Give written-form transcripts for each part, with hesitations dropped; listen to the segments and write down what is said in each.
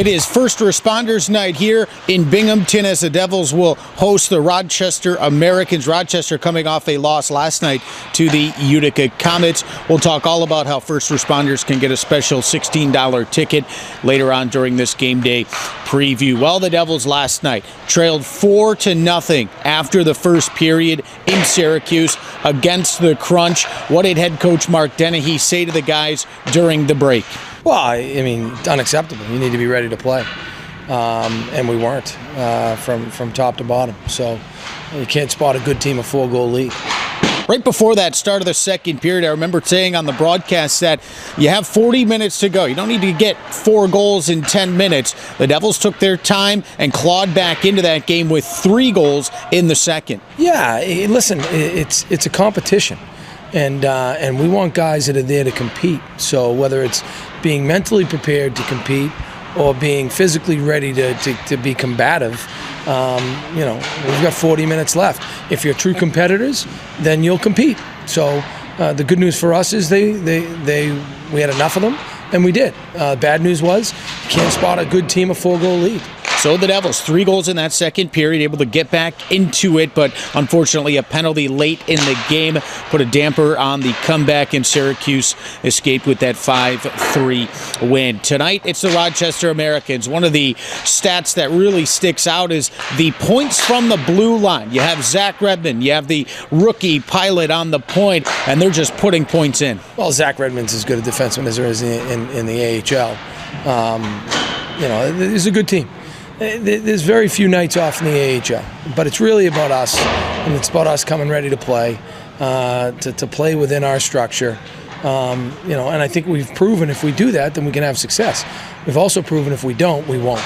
It is First Responders Night here in Binghamton as the Devils will host the Rochester Americans. Rochester coming off a loss last night to the Utica Comets. We'll talk all about how first responders can get a special $16 ticket later on during this game day preview. Well, the Devils last night trailed 4-0 after the first period in Syracuse against the Crunch. What did head coach Mark Dennehy say to the guys during the break? Well, I mean, it's unacceptable. You need to be ready to play, and we weren't from top to bottom. So you can't spot a good team a 4-goal lead. Right before that start of the second period, I remember saying on the broadcast that you have 40 minutes to go. You don't need to get 4 goals in 10 minutes. The Devils took their time and clawed back into that game with 3 goals in the second. Yeah, listen, it's a competition. And we want guys that are there to compete. So whether it's being mentally prepared to compete or being physically ready to be combative, we've got 40 minutes left. If you're true competitors, then you'll compete. So the good news for us is we had enough of them, and we did. Bad news was you can't spot a good team a 4-goal lead. So the Devils, 3 goals in that second period, able to get back into it, but unfortunately a penalty late in the game put a damper on the comeback, and Syracuse escaped with that 5-3 win. Tonight, it's the Rochester Americans. One of the stats that really sticks out is the points from the blue line. You have Zach Redmond, you have the rookie pilot on the point, and they're just putting points in. Well, Zach Redmond's as good a defenseman as there is in the AHL. It's a good team. There's very few nights off in the AHL, but it's really about us, and it's about us coming ready to play, to play within our structure. And I think we've proven if we do that, then we can have success. We've also proven if we don't, we won't.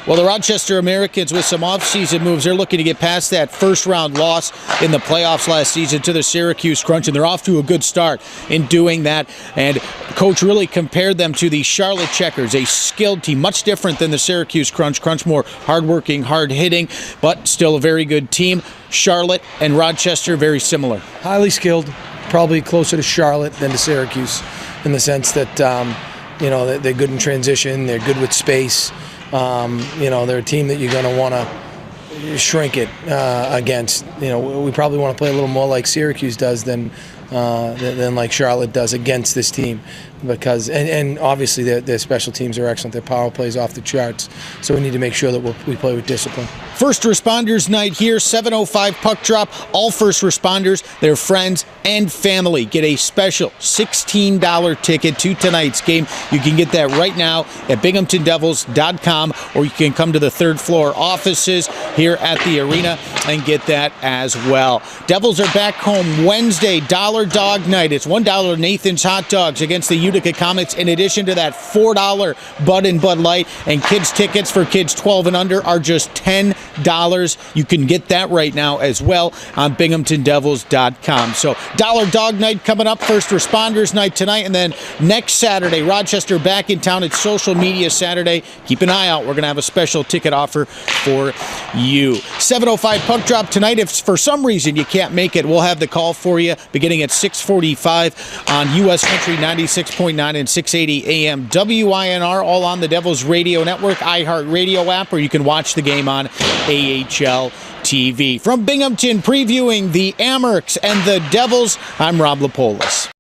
Well, the Rochester Americans, with some offseason moves, they're looking to get past that first-round loss in the playoffs last season to the Syracuse Crunch, and they're off to a good start in doing that. And Coach really compared them to the Charlotte Checkers, a skilled team, much different than the Syracuse Crunch. Crunch more hard-working, hard-hitting, but still a very good team. Charlotte and Rochester, very similar. Highly skilled, probably closer to Charlotte than to Syracuse in the sense that, they're good in transition, they're good with space. They're a team that you're going to want to shrink it against. We probably want to play a little more like Syracuse does than like Charlotte does against this team, because and obviously their special teams are excellent. Their power plays off the charts, so we need to make sure that we play with discipline. First Responders Night here, 7:05 puck drop. All first responders, their friends and family get a special $16 ticket to tonight's game. You can get that right now at binghamtondevils.com, or you can come to the third floor offices here at the arena and get that as well. Devils are back home Wednesday, Dollar Dog Night. It's $1 Nathan's Hot Dogs against the Utica Comets, in addition to that $4 Bud and Bud Light, and kids tickets for kids 12 and under are just $10. You can get that right now as well on binghamtondevils.com. So Dollar Dog Night coming up, First Responders Night tonight, and then next Saturday, Rochester back in town. It's Social Media Saturday. Keep an eye out. We're going to have a special ticket offer for you. 7:05 puck drop tonight. If for some reason you can't make it, we'll have the call for you beginning at 6:45 on U.S. Country 96.9 and 680 AM WINR, all on the Devils Radio Network, iHeartRadio app, or you can watch the game on AHL TV. From Binghamton, previewing the Amerks and the Devils, I'm Rob Lapolis.